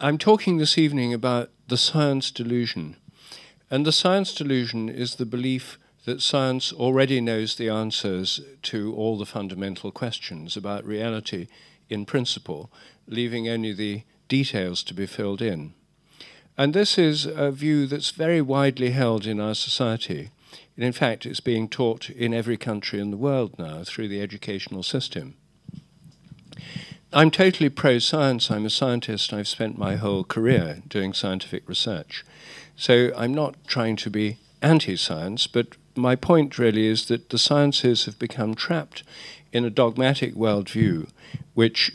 I'm talking this evening about the science delusion. And the science delusion is the belief that science already knows the answers to all the fundamental questions about reality in principle, leaving only the details to be filled in. And this is a view that's very widely held in our society. And in fact, it's being taught in every country in the world now through the educational system. I'm totally pro-science. I'm a scientist. I've spent my whole career doing scientific research. So I'm not trying to be anti-science, but my point really is that the sciences have become trapped in a dogmatic worldview which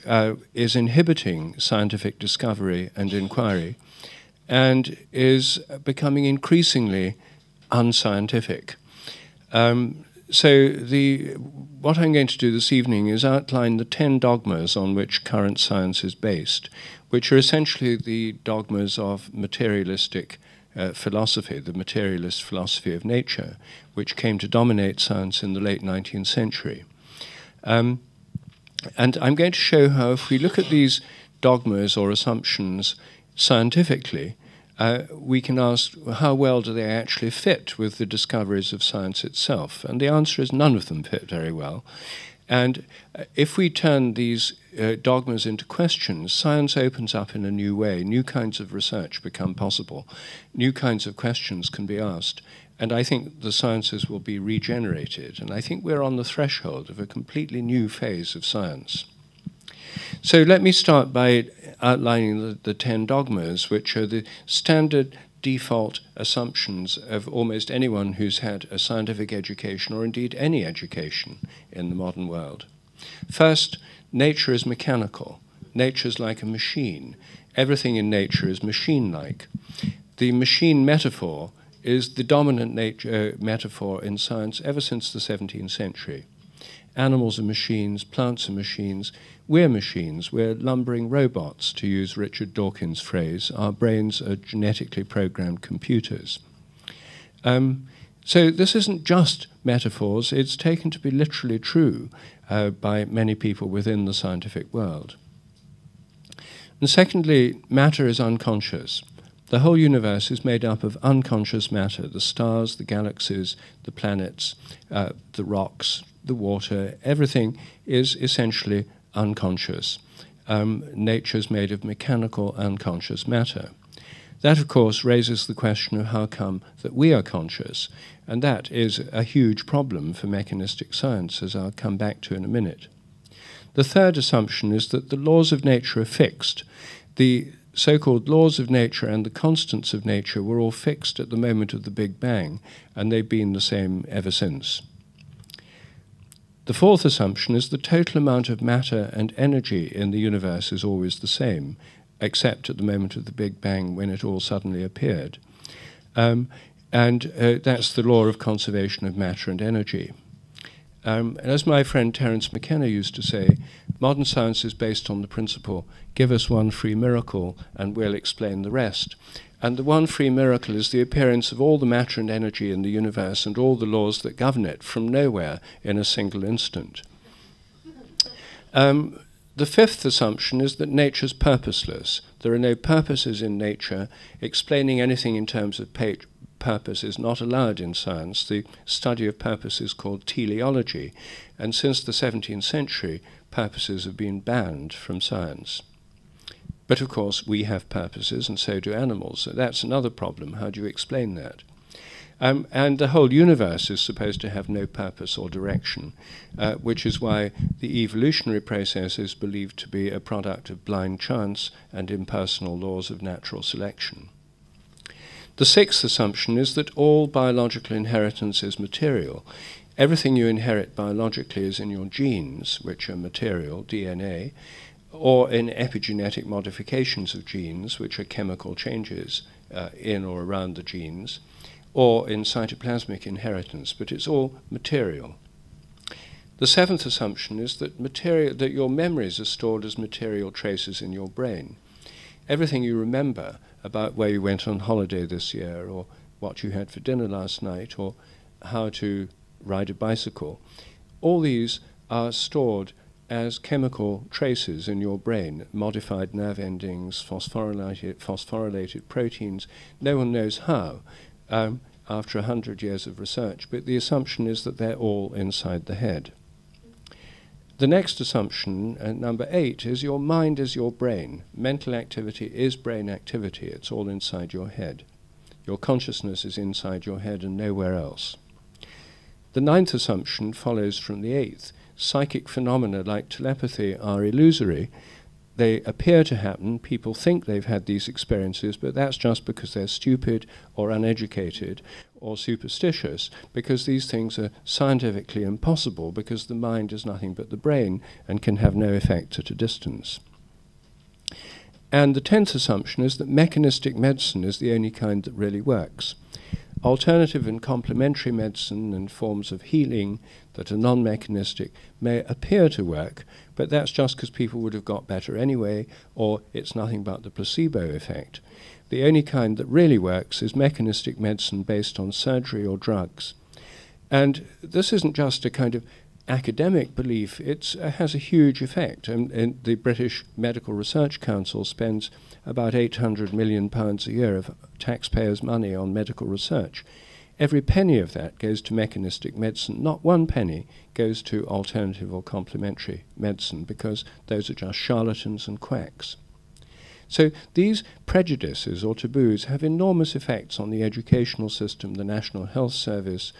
is inhibiting scientific discovery and inquiry and is becoming increasingly unscientific. So what I'm going to do this evening is outline the 10 dogmas on which current science is based, which are essentially the dogmas of materialistic philosophy, the materialist philosophy of nature, which came to dominate science in the late 19th century. And I'm going to show how if we look at these dogmas or assumptions scientifically, we can ask how well do they actually fit with the discoveries of science itself? And the answer is none of them fit very well. And if we turn these dogmas into questions, science opens up in a new way. New kinds of research become possible. New kinds of questions can be asked. And I think the sciences will be regenerated. And I think we're on the threshold of a completely new phase of science. So let me start by outlining the 10 dogmas, which are the standard default assumptions of almost anyone who's had a scientific education, or indeed any education in the modern world. First, nature is mechanical. Nature is like a machine. Everything in nature is machine-like. The machine metaphor is the dominant metaphor in science ever since the 17th century. Animals are machines, plants are machines, we're machines, we're lumbering robots, to use Richard Dawkins' phrase. Our brains are genetically programmed computers. So this isn't just metaphors, it's taken to be literally true by many people within the scientific world. And secondly, matter is unconscious. The whole universe is made up of unconscious matter, the stars, the galaxies, the planets, the rocks, the water, everything is essentially unconscious. Nature is made of mechanical, unconscious matter. That, of course, raises the question of how come that we are conscious, and that is a huge problem for mechanistic science, as I'll come back to in a minute. The third assumption is that the laws of nature are fixed. The so-called laws of nature and the constants of nature were all fixed at the moment of the Big Bang, and they've been the same ever since. The fourth assumption is the total amount of matter and energy in the universe is always the same, except at the moment of the Big Bang when it all suddenly appeared. And that's the law of conservation of matter and energy. And as my friend Terence McKenna used to say, modern science is based on the principle, give us one free miracle and we'll explain the rest. And the one free miracle is the appearance of all the matter and energy in the universe and all the laws that govern it from nowhere in a single instant. The fifth assumption is that nature's purposeless. There are no purposes in nature. Explaining anything in terms of purpose is not allowed in science. The study of purpose is called teleology. And since the 17th century, purposes have been banned from science. But of course, we have purposes, and so do animals. So that's another problem. How do you explain that? And the whole universe is supposed to have no purpose or direction, which is why the evolutionary process is believed to be a product of blind chance and impersonal laws of natural selection. The sixth assumption is that all biological inheritance is material. Everything you inherit biologically is in your genes, which are material, DNA, or in epigenetic modifications of genes, which are chemical changes in or around the genes, or in cytoplasmic inheritance, but it's all material. The seventh assumption is that your memories are stored as material traces in your brain. Everything you remember about where you went on holiday this year, or what you had for dinner last night, or how to ride a bicycle, all these are stored as chemical traces in your brain, modified nerve endings, phosphorylated proteins. No one knows how after 100 years of research, but the assumption is that they're all inside the head. The next assumption, number 8, is your mind is your brain. Mental activity is brain activity. It's all inside your head. Your consciousness is inside your head and nowhere else. The 9th assumption follows from the 8th. Psychic phenomena like telepathy are illusory. They appear to happen. People think they've had these experiences, but that's just because they're stupid or uneducated or superstitious, because these things are scientifically impossible, because the mind is nothing but the brain and can have no effect at a distance. And the 10th assumption is that mechanistic medicine is the only kind that really works. Alternative and complementary medicine and forms of healing that are non-mechanistic may appear to work, but that's just because people would have got better anyway, or it's nothing but the placebo effect. The only kind that really works is mechanistic medicine based on surgery or drugs. And this isn't just a kind of academic belief, it has a huge effect. And the British Medical Research Council spends about £800 million a year of taxpayers' money on medical research. Every penny of that goes to mechanistic medicine. Not one penny goes to alternative or complementary medicine, because those are just charlatans and quacks. So these prejudices or taboos have enormous effects on the educational system, the National Health Service,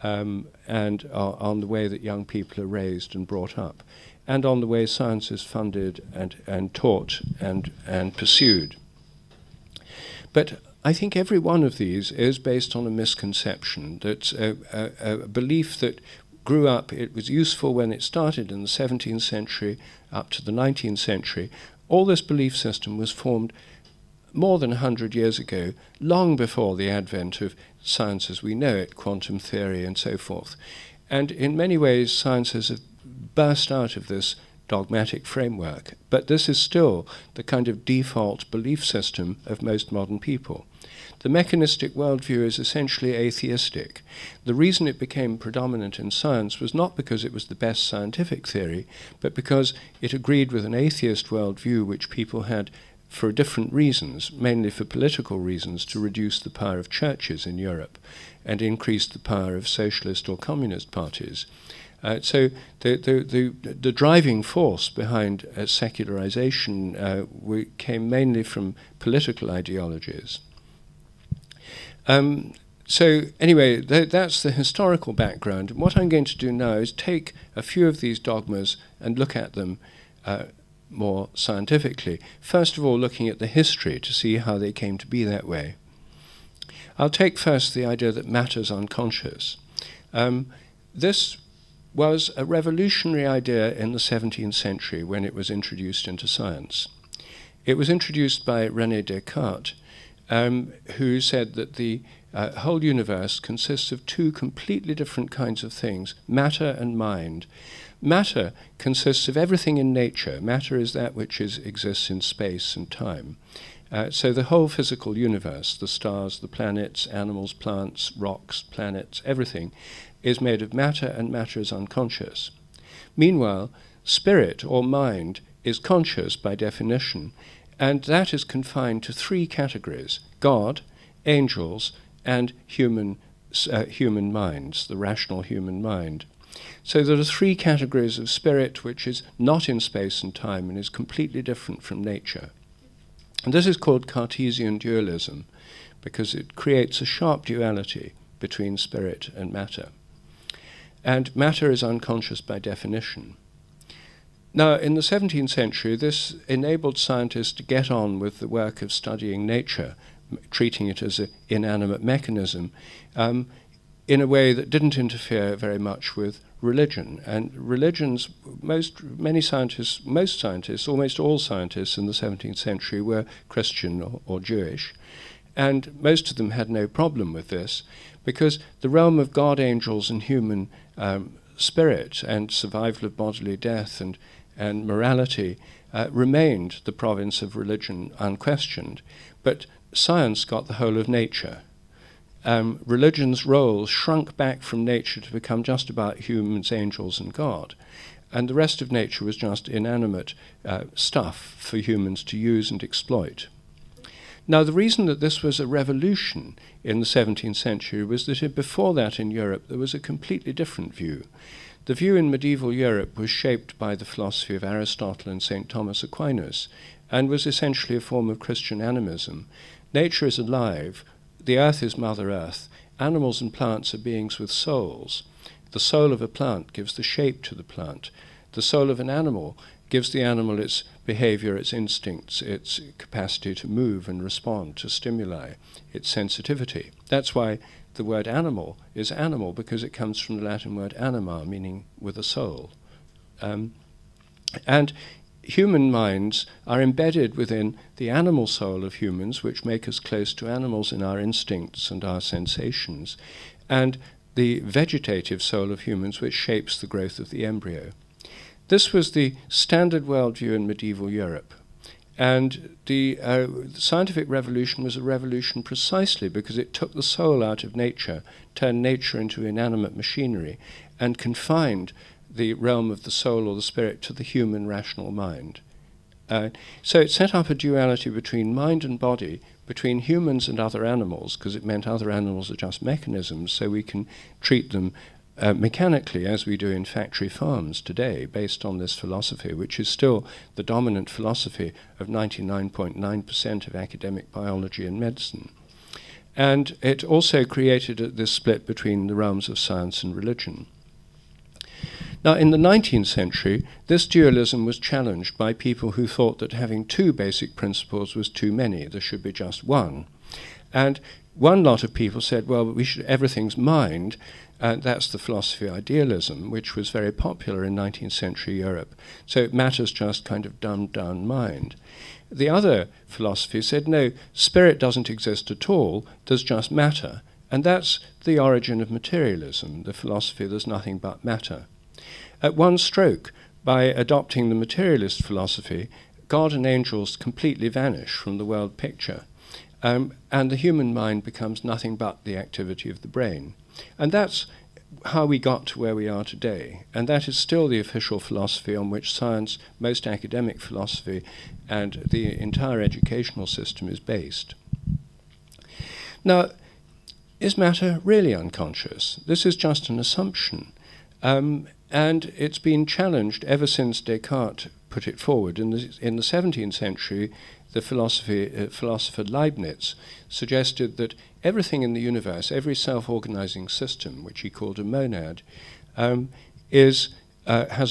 and on the way that young people are raised and brought up, and on the way science is funded and taught and pursued. But I think every one of these is based on a misconception, that's a belief that grew up. It was useful when it started in the 17th century up to the 19th century. All this belief system was formed more than 100 years ago, long before the advent of science as we know it, quantum theory and so forth. And in many ways, sciences have burst out of this dogmatic framework, but this is still the kind of default belief system of most modern people. The mechanistic worldview is essentially atheistic. The reason it became predominant in science was not because it was the best scientific theory, but because it agreed with an atheist worldview which people had for different reasons, mainly for political reasons, to reduce the power of churches in Europe and increase the power of socialist or communist parties. So the driving force behind secularization came mainly from political ideologies. So anyway, that's the historical background. And what I'm going to do now is take a few of these dogmas and look at them more scientifically. First of all, looking at the history to see how they came to be that way. I'll take first the idea that matter's unconscious. This was a revolutionary idea in the 17th century when it was introduced into science. It was introduced by René Descartes, who said that the whole universe consists of two completely different kinds of things, matter and mind. Matter consists of everything in nature. Matter is that which exists in space and time. So the whole physical universe, the stars, the planets, animals, plants, rocks, planets, everything is made of matter, and matter is unconscious. Meanwhile, spirit or mind is conscious by definition, and that is confined to three categories: God, angels, and human minds, the rational human mind. So there are three categories of spirit which is not in space and time and is completely different from nature. And this is called Cartesian Dualism, because it creates a sharp duality between spirit and matter. And matter is unconscious by definition. Now, in the 17th century, this enabled scientists to get on with the work of studying nature, treating it as an inanimate mechanism, in a way that didn't interfere very much with religion. And religions, most all scientists in the 17th century were Christian or Jewish, and most of them had no problem with this, because the realm of God, angels, and human spirit, and survival of bodily death, and morality remained the province of religion unquestioned. But science got the whole of nature. Religion's role shrunk back from nature to become just about humans, angels, and God. and the rest of nature was just inanimate stuff for humans to use and exploit. Now, the reason that this was a revolution in the 17th century was that before that in Europe there was a completely different view. The view in medieval Europe was shaped by the philosophy of Aristotle and St. Thomas Aquinas, and was essentially a form of Christian animism. Nature is alive, the earth is Mother Earth, animals and plants are beings with souls. The soul of a plant gives the shape to the plant. The soul of an animal gives the animal its behavior, its instincts, its capacity to move and respond to stimuli, its sensitivity. That's why the word animal is animal, because it comes from the Latin word anima, meaning with a soul. And human minds are embedded within the animal soul of humans, which make us close to animals in our instincts and our sensations, and the vegetative soul of humans, which shapes the growth of the embryo. This was the standard worldview in medieval Europe. And the scientific revolution was a revolution precisely because it took the soul out of nature, turned nature into inanimate machinery, and confined the realm of the soul or the spirit to the human rational mind. So it set up a duality between mind and body, between humans and other animals, because it meant other animals are just mechanisms, so we can treat them mechanically, as we do in factory farms today, based on this philosophy, which is still the dominant philosophy of 99.9% of academic biology and medicine. And it also created this split between the realms of science and religion. Now, in the 19th century, this dualism was challenged by people who thought that having two basic principles was too many. There should be just one. And one lot of people said, well, everything's mind. That's the philosophy of idealism, which was very popular in 19th century Europe. So matter's just kind of dumbed down mind. The other philosophy said, no, spirit doesn't exist at all, there's just matter. And that's the origin of materialism, the philosophy there's nothing but matter. At one stroke, by adopting the materialist philosophy, God and angels completely vanish from the world picture, and the human mind becomes nothing but the activity of the brain. And that's how we got to where we are today. And that is still the official philosophy on which science, most academic philosophy, and the entire educational system is based. Now, is matter really unconscious? This is just an assumption. And it's been challenged ever since Descartes put it forward. In the 17th century, the philosopher Leibniz suggested that everything in the universe, every self-organizing system, which he called a monad, has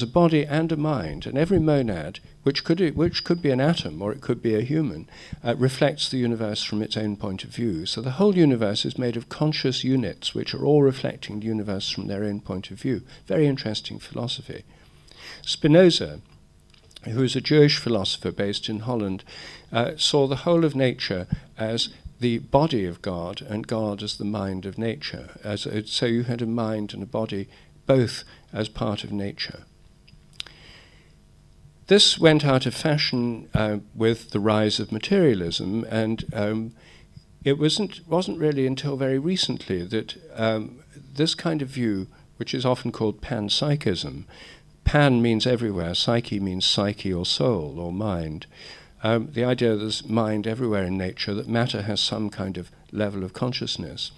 a body and a mind, and every monad, which could be an atom or it could be a human, reflects the universe from its own point of view. So the whole universe is made of conscious units, which are all reflecting the universe from their own point of view. Very interesting philosophy. Spinoza, who is a Jewish philosopher based in Holland, saw the whole of nature as the body of God and God as the mind of nature. So you had a mind and a body both as part of nature. This went out of fashion with the rise of materialism, and it wasn't really until very recently that this kind of view, which is often called panpsychism, pan means everywhere, psyche means psyche or soul or mind, the idea that there's mind everywhere in nature, that matter has some kind of level of consciousness.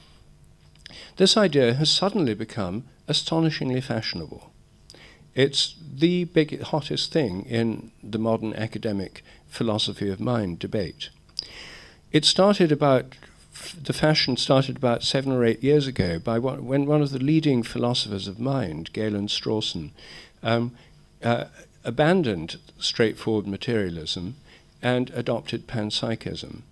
This idea has suddenly become astonishingly fashionable. It's the hottest thing in the modern academic philosophy of mind debate. The fashion started about 7 or 8 years ago when one of the leading philosophers of mind, Galen Strawson, abandoned straightforward materialism and adopted panpsychism.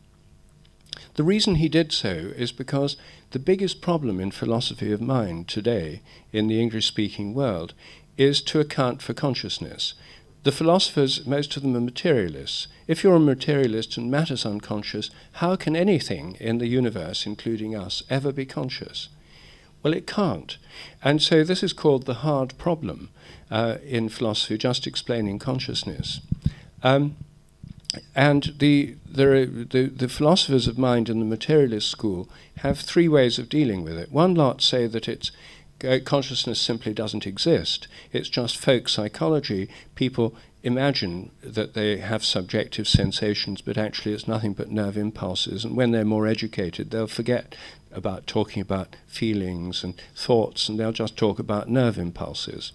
The reason he did so is because the biggest problem in philosophy of mind today in the English-speaking world is to account for consciousness. The philosophers, most of them are materialists. If you're a materialist and matter's unconscious, how can anything in the universe, including us, ever be conscious? Well, it can't. And so this is called the hard problem in philosophy, just explaining consciousness. And the philosophers of mind in the materialist school have 3 ways of dealing with it. One lot say that it's consciousness simply doesn't exist. It's just folk psychology. People imagine that they have subjective sensations, but actually it's nothing but nerve impulses. And when they're more educated, they'll forget about talking about feelings and thoughts, and they'll just talk about nerve impulses.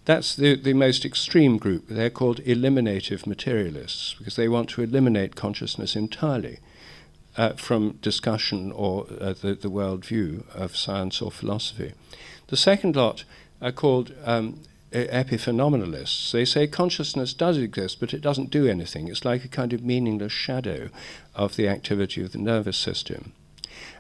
That's the most extreme group. They're called eliminative materialists, because they want to eliminate consciousness entirely from discussion or the worldview of science or philosophy. The second lot are called epiphenomenalists. They say consciousness does exist, but it doesn't do anything. It's like a kind of meaningless shadow of the activity of the nervous system.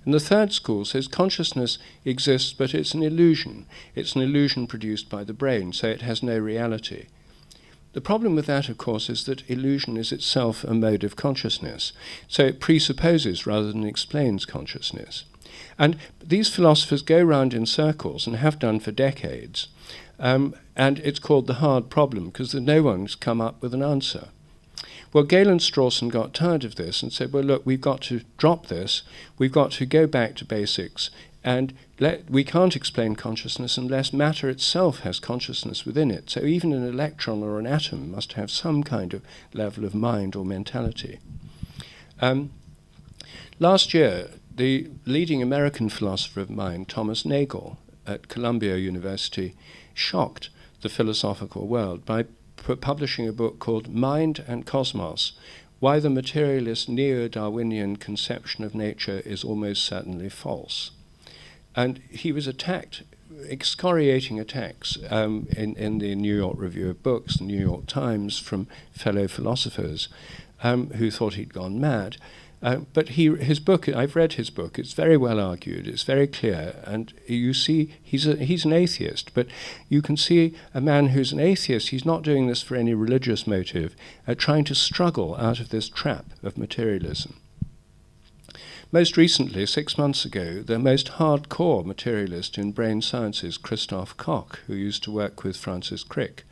And the third school says consciousness exists, but it's an illusion. It's an illusion produced by the brain, so it has no reality. The problem with that, of course, is that illusion is itself a mode of consciousness. So it presupposes rather than explains consciousness. And these philosophers go round in circles and have done for decades. And it's called the hard problem, because no one's come up with an answer. Well, Galen Strawson got tired of this and said, well, look, we've got to drop this. We've got to go back to basics. And we can't explain consciousness unless matter itself has consciousness within it. So even an electron or an atom must have some kind of level of mind or mentality. Last year, the leading American philosopher of mind, Thomas Nagel, at Columbia University, shocked the philosophical world by publishing a book called Mind and Cosmos, Why the Materialist Neo-Darwinian Conception of Nature is Almost Certainly False. And he was attacked, excoriating attacks in the New York Review of Books, the New York Times, from fellow philosophers who thought he'd gone mad. But his book, I've read his book, it's very well argued, it's very clear, and you see he's an atheist, but you can see a man who's an atheist, he's not doing this for any religious motive, trying to struggle out of this trap of materialism. Most recently, 6 months ago, the most hardcore materialist in brain sciences, Christoph Koch, who used to work with Francis Crick,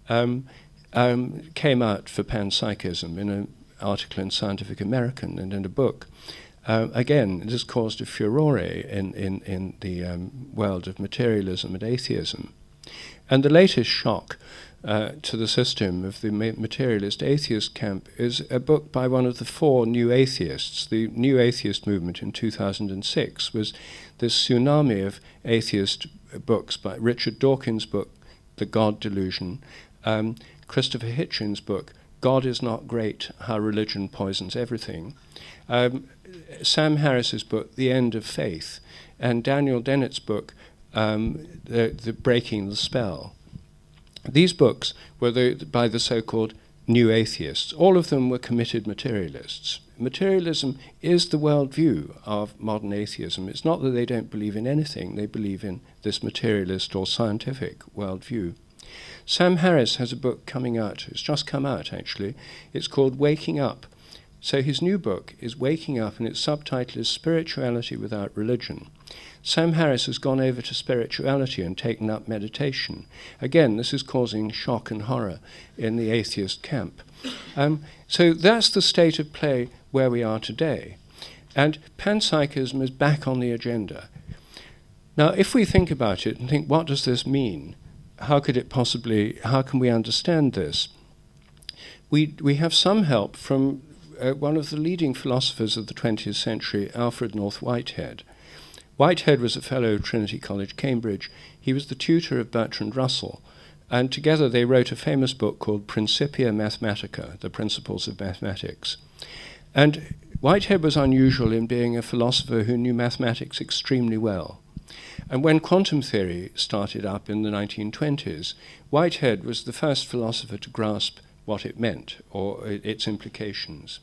came out for panpsychism in an article in Scientific American and in a book. Again, this caused a furore in the world of materialism and atheism. And the latest shock to the system of the materialist atheist camp is a book by one of the four new atheists. The new atheist movement in 2006 was this tsunami of atheist books by Richard Dawkins' book, The God Delusion, Christopher Hitchens' book, God is Not Great, How Religion Poisons Everything, Sam Harris's book, The End of Faith, and Daniel Dennett's book, the Breaking the Spell. These books were by the so-called new atheists. All of them were committed materialists. Materialism is the worldview of modern atheism. It's not that they don't believe in anything, they believe in this materialist or scientific worldview. Sam Harris has a book coming out. It's just come out, actually. It's called Waking Up. So his new book is Waking Up, and its subtitle is Spirituality Without Religion. Sam Harris has gone over to spirituality and taken up meditation. Again, this is causing shock and horror in the atheist camp. So that's the state of play where we are today. And panpsychism is back on the agenda. Now, if we think about it and think, what does this mean? How can we understand this? We have some help from one of the leading philosophers of the 20th century, Alfred North Whitehead. Whitehead was a fellow of Trinity College, Cambridge. He was the tutor of Bertrand Russell, and together they wrote a famous book called Principia Mathematica, The Principles of Mathematics. And Whitehead was unusual in being a philosopher who knew mathematics extremely well. And when quantum theory started up in the 1920s, Whitehead was the first philosopher to grasp what it meant, or its implications.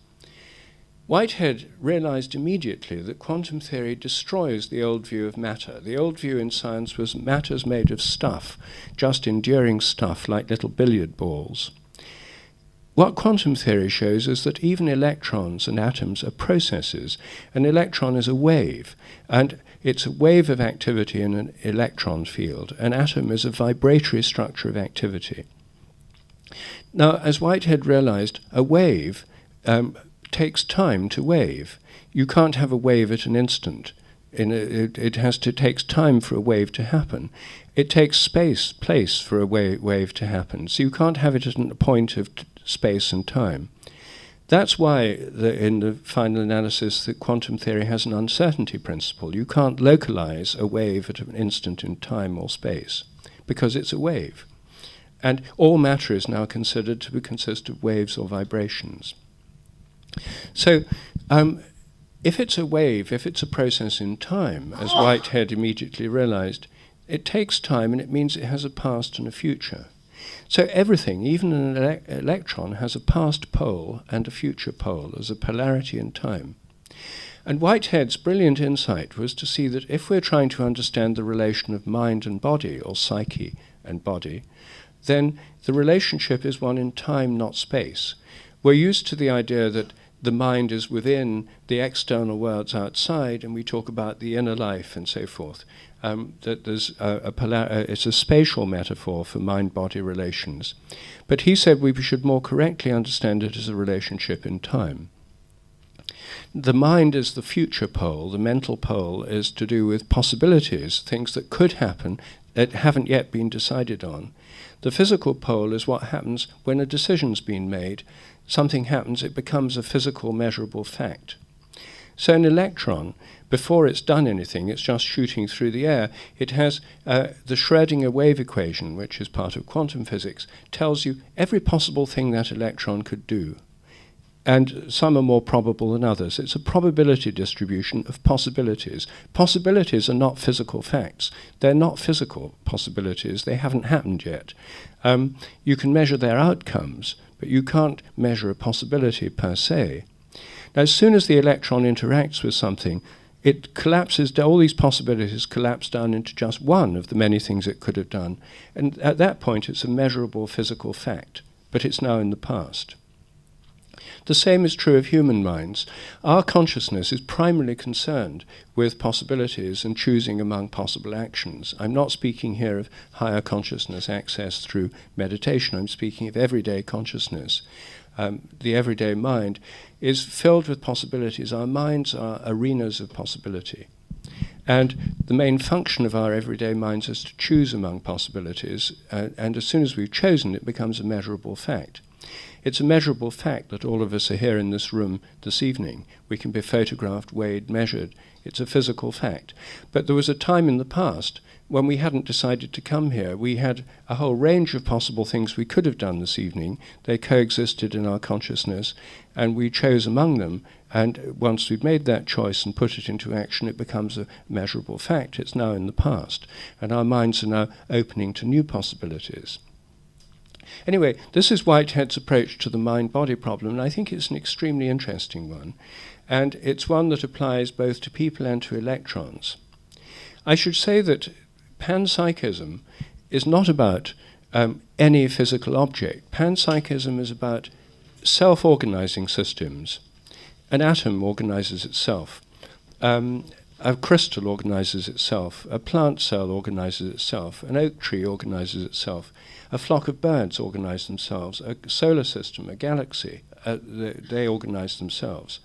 Whitehead realized immediately that quantum theory destroys the old view of matter. The old view in science was matter's made of stuff, just enduring stuff like little billiard balls. What quantum theory shows is that even electrons and atoms are processes. An electron is a wave, and it's a wave of activity in an electron field. An atom is a vibratory structure of activity. Now, as Whitehead realized, a wave takes time to wave. You can't have a wave at an instant. It takes time for a wave to happen. It takes place for a wave to happen. So you can't have it at a point of space and time. That's why, in the final analysis, the quantum theory has an uncertainty principle. You can't localize a wave at an instant in time or space, because it's a wave. And all matter is now considered to consist of waves or vibrations. So, if it's a wave, if it's a process in time, as Whitehead immediately realized, it takes time, and it means it has a past and a future. So everything, even an electron, has a past pole and a future pole as a polarity in time. And Whitehead's brilliant insight was to see that if we're trying to understand the relation of mind and body, or psyche and body, then the relationship is one in time, not space. We're used to the idea that the mind is within the external worlds outside, and we talk about the inner life and so forth. That there's it's a spatial metaphor for mind-body relations. But he said we should more correctly understand it as a relationship in time. The mind is the future pole. The mental pole is to do with possibilities, things that could happen that haven't yet been decided on. The physical pole is what happens when a decision's been made. Something happens, it becomes a physical, measurable fact. So an electron, before it's done anything, it's just shooting through the air. It has the Schrödinger wave equation, which is part of quantum physics, tells you every possible thing that electron could do. And some are more probable than others. It's a probability distribution of possibilities. Possibilities are not physical facts. They're not physical possibilities. They haven't happened yet. You can measure their outcomes, but you can't measure a possibility per se. Now, as soon as the electron interacts with something, it collapses, all these possibilities collapse down into just one of the many things it could have done. And at that point, it's a measurable physical fact, but it's now in the past. The same is true of human minds. Our consciousness is primarily concerned with possibilities and choosing among possible actions. I'm not speaking here of higher consciousness access through meditation. I'm speaking of everyday consciousness. The everyday mind is filled with possibilities. Our minds are arenas of possibility. And the main function of our everyday minds is to choose among possibilities, and as soon as we've chosen, it becomes a measurable fact. It's a measurable fact that all of us are here in this room this evening. We can be photographed, weighed, measured. It's a physical fact. But there was a time in the past when we hadn't decided to come here. We had a whole range of possible things we could have done this evening. They coexisted in our consciousness, and we chose among them. And once we've made that choice and put it into action, it becomes a measurable fact. It's now in the past. And our minds are now opening to new possibilities. Anyway, this is Whitehead's approach to the mind-body problem, and I think it's an extremely interesting one. And it's one that applies both to people and to electrons. I should say that panpsychism is not about any physical object. Panpsychism is about self-organizing systems. An atom organizes itself. A crystal organizes itself. A plant cell organizes itself. An oak tree organizes itself. A flock of birds organize themselves. A solar system, a galaxy, they organize themselves.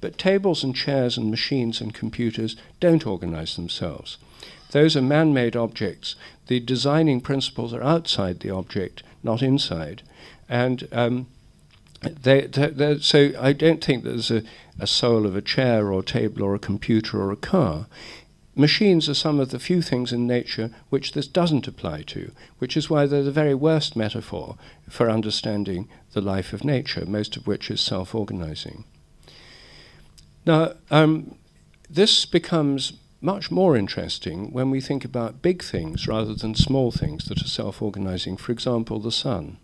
But tables and chairs and machines and computers don't organize themselves. Those are man-made objects. The designing principles are outside the object, not inside. And so I don't think there's a soul of a chair or a table or a computer or a car. Machines are some of the few things in nature which this doesn't apply to, which is why they're the very worst metaphor for understanding the life of nature, most of which is self-organizing. Now, this becomes much more interesting when we think about big things rather than small things that are self-organizing. For example, the sun.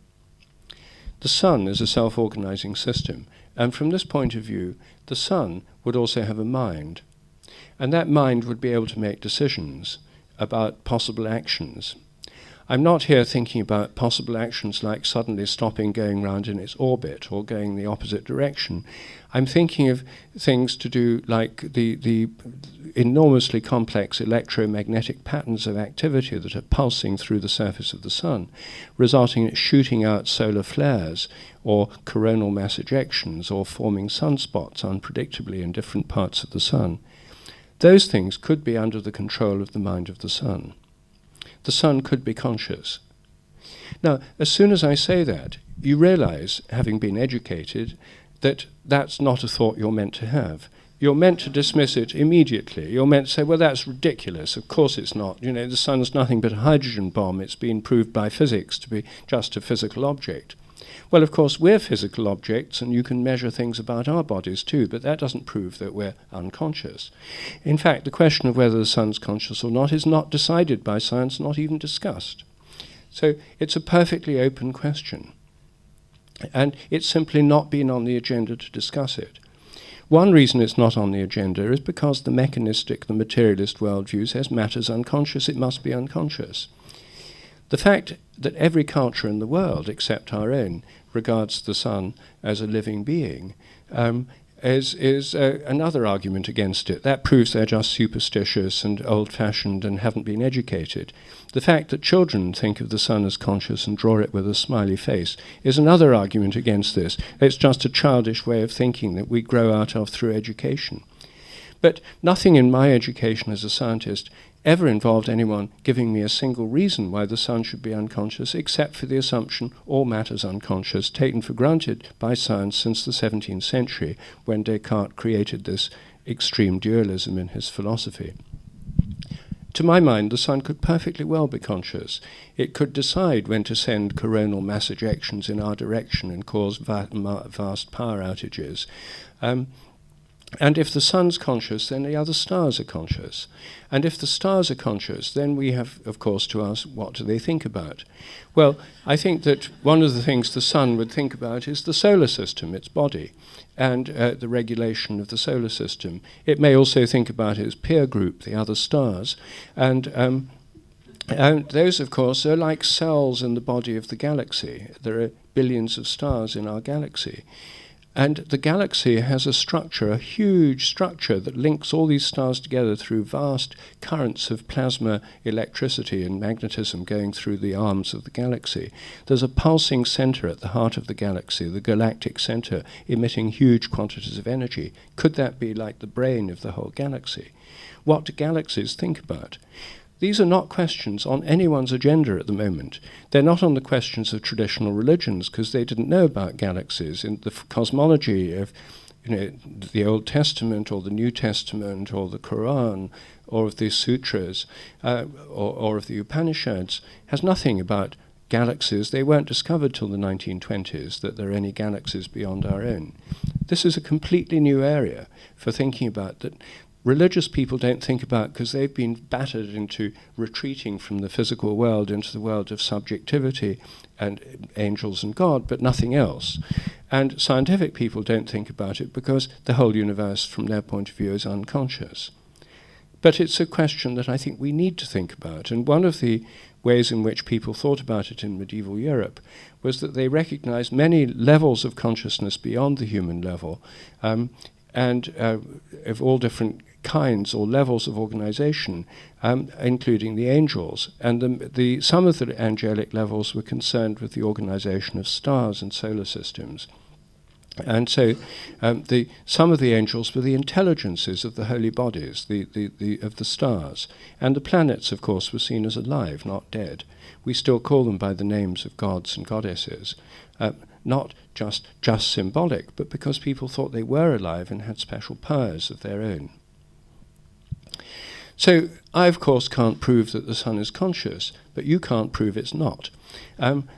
The sun is a self-organizing system, and from this point of view, the sun would also have a mind. And that mind would be able to make decisions about possible actions. I'm not here thinking about possible actions like suddenly stopping going round in its orbit or going the opposite direction. I'm thinking of things to do like the enormously complex electromagnetic patterns of activity that are pulsing through the surface of the sun, resulting in it shooting out solar flares or coronal mass ejections or forming sunspots unpredictably in different parts of the sun. those things could be under the control of the mind of the sun. The sun could be conscious. Now, as soon as I say that, you realize, having been educated, that that's not a thought you're meant to have. You're meant to dismiss it immediately. You're meant to say, well, that's ridiculous. Of course it's not. You know, the sun's nothing but a hydrogen bomb. It's been proved by physics to be just a physical object. Well, of course, we're physical objects, and you can measure things about our bodies too, but that doesn't prove that we're unconscious. In fact, the question of whether the sun's conscious or not is not decided by science, not even discussed. So it's a perfectly open question. And it's simply not been on the agenda to discuss it. One reason it's not on the agenda is because the mechanistic, the materialist worldview says matter's unconscious, it must be unconscious. The fact that every culture in the world, except our own, regards the sun as a living being is another argument against it. That proves they're just superstitious and old-fashioned and haven't been educated. The fact that children think of the sun as conscious and draw it with a smiley face is another argument against this. It's just a childish way of thinking that we grow out of through education. But nothing in my education as a scientist ever involved anyone giving me a single reason why the sun should be unconscious, except for the assumption all matter's unconscious, taken for granted by science since the 17th century, when Descartes created this extreme dualism in his philosophy. To my mind, the sun could perfectly well be conscious. It could decide when to send coronal mass ejections in our direction and cause vast power outages. And if the sun's conscious, then the other stars are conscious. And if the stars are conscious, then we have, of course, to ask, what do they think about? Well, I think that one of the things the sun would think about is the solar system, its body, and the regulation of the solar system. It may also think about its peer group, the other stars. And those, of course, are like cells in the body of the galaxy. There are billions of stars in our galaxy. And the galaxy has a structure, a huge structure that links all these stars together through vast currents of plasma electricity and magnetism going through the arms of the galaxy. There's a pulsing center at the heart of the galaxy, the galactic center, emitting huge quantities of energy. Could that be like the brain of the whole galaxy? What do galaxies think about? These are not questions on anyone's agenda at the moment. They're not on the questions of traditional religions, because they didn't know about galaxies. In the cosmology of the Old Testament or the New Testament or the Quran or of the Sutras or of the Upanishads has nothing about galaxies. They weren't discovered till the 1920s, that there are any galaxies beyond our own. This is a completely new area for thinking about that religious people don't think about, because they've been battered into retreating from the physical world into the world of subjectivity and angels and God, but nothing else. And scientific people don't think about it because the whole universe, from their point of view, is unconscious. But it's a question that I think we need to think about. And one of the ways in which people thought about it in medieval Europe was that they recognized many levels of consciousness beyond the human level, and of all different kinds or levels of organization, including the angels. And some of the angelic levels were concerned with the organization of stars and solar systems. And so some of the angels were the intelligences of the holy bodies, of the stars. And the planets, of course, were seen as alive, not dead. We still call them by the names of gods and goddesses, not just symbolic, but because people thought they were alive and had special powers of their own. So I, of course, can't prove that the sun is conscious, but you can't prove it's not.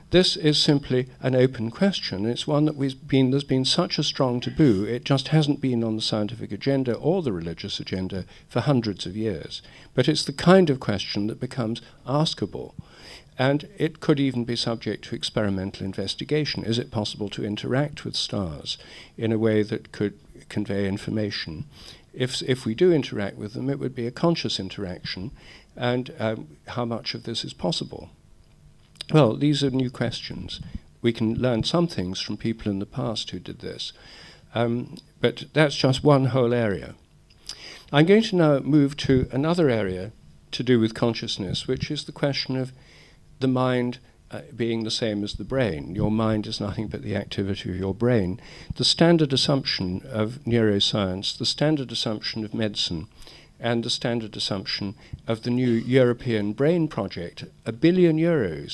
This is simply an open question. It's one that there's been such a strong taboo, it just hasn't been on the scientific agenda or the religious agenda for hundreds of years. But it's the kind of question that becomes askable. And it could even be subject to experimental investigation. Is it possible to interact with stars in a way that could convey information? If we do interact with them, it would be a conscious interaction, and how much of this is possible? Well, these are new questions. We can learn some things from people in the past who did this, but that's just one whole area. I'm going to now move to another area to do with consciousness, which is the question of the mind being the same as the brain. Your mind is nothing but the activity of your brain. The standard assumption of neuroscience, the standard assumption of medicine, and the standard assumption of the new European Brain Project. €1 billion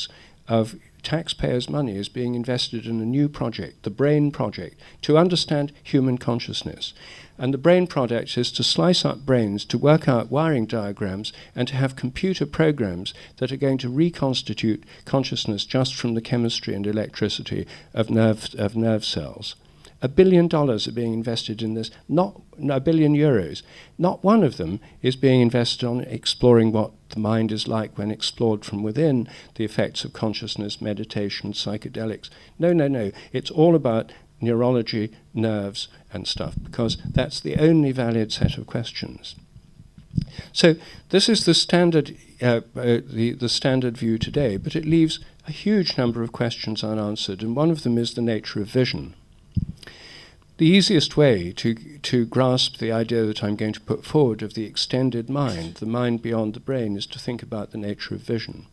of taxpayers' money is being invested in a new project, the Brain Project, to understand human consciousness. And the Brain Project is to slice up brains, to work out wiring diagrams, and to have computer programs that are going to reconstitute consciousness just from the chemistry and electricity of nerve cells. €1 billion are being invested in this, not €1 billion. Not one of them is being invested on exploring what the mind is like when explored from within, the effects of consciousness, meditation, psychedelics. No. It's all about neurology, nerves, and stuff, because that's the only valid set of questions. So this is the standard, the standard view today, but it leaves a huge number of questions unanswered, and one of them is the nature of vision. The easiest way to grasp the idea that I'm going to put forward of the extended mind, the mind beyond the brain, is to think about the nature of vision.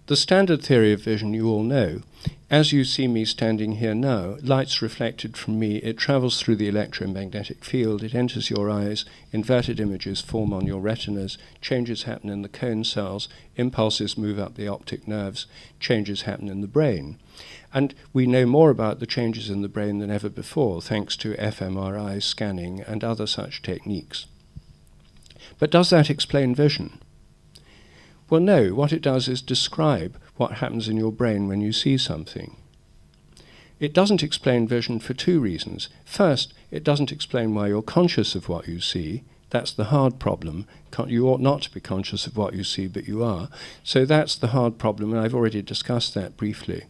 The standard theory of vision you all know. As you see me standing here now, light's reflected from me, it travels through the electromagnetic field, it enters your eyes, inverted images form on your retinas, changes happen in the cone cells, impulses move up the optic nerves, changes happen in the brain. And we know more about the changes in the brain than ever before, thanks to fMRI scanning and other such techniques. But does that explain vision? Well, no. What it does is describe what happens in your brain when you see something. It doesn't explain vision for two reasons. First, it doesn't explain why you're conscious of what you see. That's the hard problem. You ought not to be conscious of what you see, but you are. So that's the hard problem, and I've already discussed that briefly.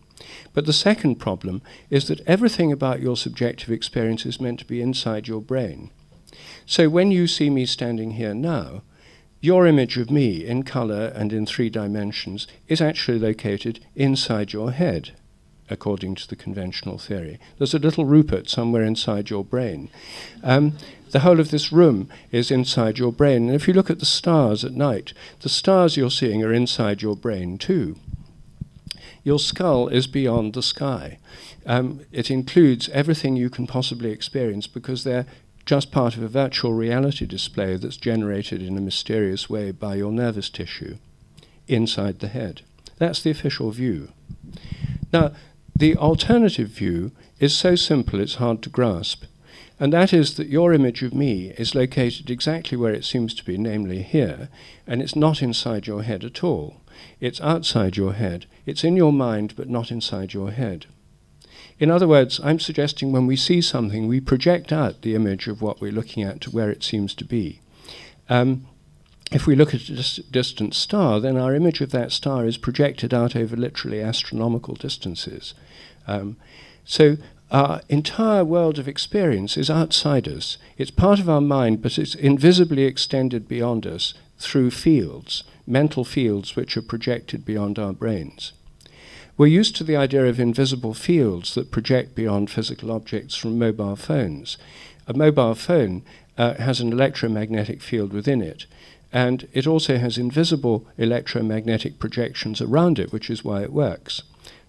But the second problem is that everything about your subjective experience is meant to be inside your brain. So when you see me standing here now, your image of me in color and in 3 dimensions is actually located inside your head, according to the conventional theory. There's a little Rupert somewhere inside your brain. The whole of this room is inside your brain. And if you look at the stars at night, the stars you're seeing are inside your brain too. Your skull is beyond the sky. It includes everything you can possibly experience because they're just part of a virtual reality display that's generated in a mysterious way by your nervous tissue inside the head. That's the official view. Now, the alternative view is so simple it's hard to grasp, and that is that your image of me is located exactly where it seems to be, namely here, and it's not inside your head at all. It's outside your head. It's in your mind, but not inside your head. In other words, I'm suggesting when we see something, we project out the image of what we're looking at to where it seems to be. If we look at a distant star, then our image of that star is projected out over literally astronomical distances. So our entire world of experience is outside us. It's part of our mind, but it's invisibly extended beyond us through fields, mental fields which are projected beyond our brains. We're used to the idea of invisible fields that project beyond physical objects from mobile phones. A mobile phone has an electromagnetic field within it, and it also has invisible electromagnetic projections around it, which is why it works.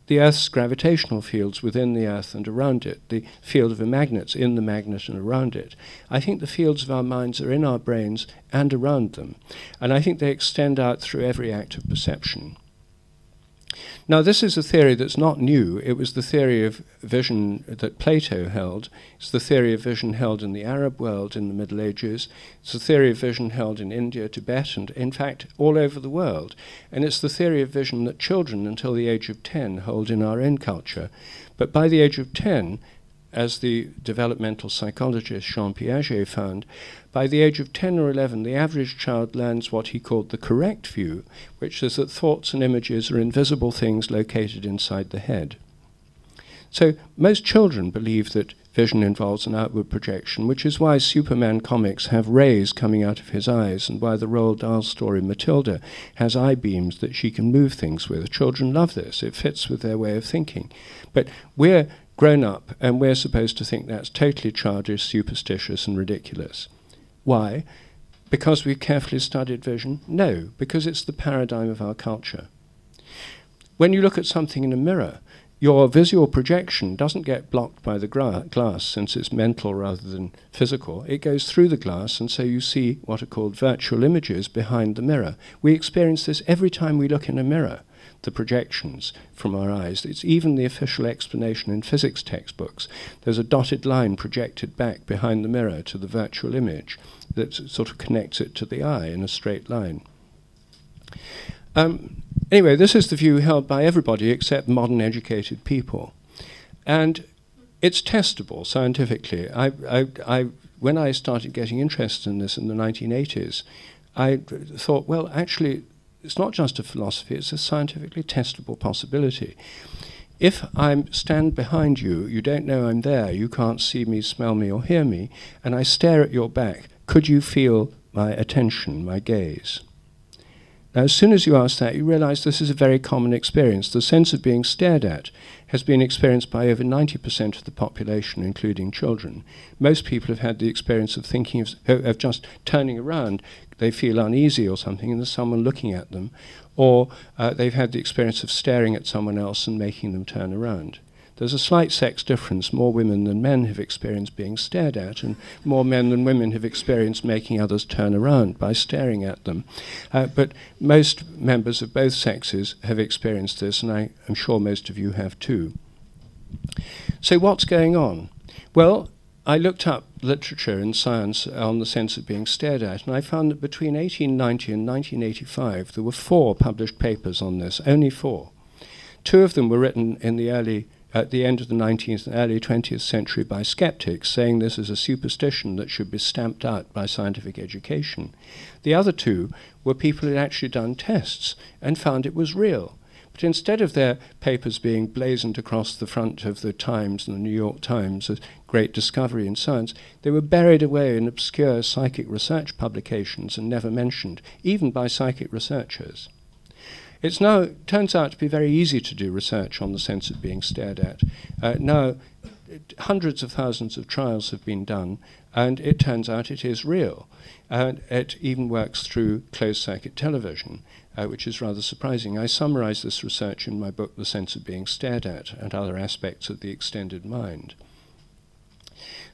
The Earth's gravitational fields within the Earth and around it, the field of a magnet's in the magnet and around it. I think the fields of our minds are in our brains and around them, and I think they extend out through every act of perception. Now, this is a theory that's not new. It was the theory of vision that Plato held. It's the theory of vision held in the Arab world in the Middle Ages. It's the theory of vision held in India, Tibet, and in fact all over the world. And it's the theory of vision that children until the age of 10 hold in our own culture. But by the age of 10, as the developmental psychologist Jean Piaget found, by the age of 10 or 11, the average child learns what he called the correct view, which is that thoughts and images are invisible things located inside the head. So most children believe that vision involves an outward projection, which is why Superman comics have rays coming out of his eyes, and why the Roald Dahl story Matilda has eye beams that she can move things with. Children love this. It fits with their way of thinking. But we're grown up, and we're supposed to think that's totally childish, superstitious, and ridiculous. Why? Because we've carefully studied vision? No, because it's the paradigm of our culture. When you look at something in a mirror, your visual projection doesn't get blocked by the glass, since it's mental rather than physical. It goes through the glass, and so you see what are called virtual images behind the mirror. We experience this every time we look in a mirror, the projections from our eyes. It's even the official explanation in physics textbooks. There's a dotted line projected back behind the mirror to the virtual image that sort of connects it to the eye in a straight line. Anyway, this is the view held by everybody except modern educated people. And it's testable scientifically. When I started getting interested in this in the 1980s, I thought, well, actually, it's not just a philosophy, it's a scientifically testable possibility. If I stand behind you, you don't know I'm there, you can't see me, smell me, or hear me, and I stare at your back, could you feel my attention, my gaze? Now, as soon as you ask that, you realize this is a very common experience. The sense of being stared at has been experienced by over 90% of the population, including children. Most people have had the experience of thinking of just turning around. They feel uneasy or something, and there's someone looking at them. Or they've had the experience of staring at someone else and making them turn around. There's a slight sex difference. More women than men have experienced being stared at, and more men than women have experienced making others turn around by staring at them. But most members of both sexes have experienced this, and I'm sure most of you have too. So what's going on? Well, I looked up literature in science on the sense of being stared at, and I found that between 1890 and 1985, there were 4 published papers on this, only 4. 2 of them were written at the end of the 19th and early 20th century by skeptics, saying this is a superstition that should be stamped out by scientific education. The other 2 were people who had actually done tests and found it was real. But instead of their papers being blazoned across the front of the Times and the New York Times as great discovery in science, they were buried away in obscure psychic research publications and never mentioned, even by psychic researchers. It's now turns out to be very easy to do research on the sense of being stared at. Now, hundreds of thousands of trials have been done, and it turns out it is real. And it even works through closed-circuit television, which is rather surprising. I summarize this research in my book, The Sense of Being Stared At, and Other Aspects of the Extended Mind.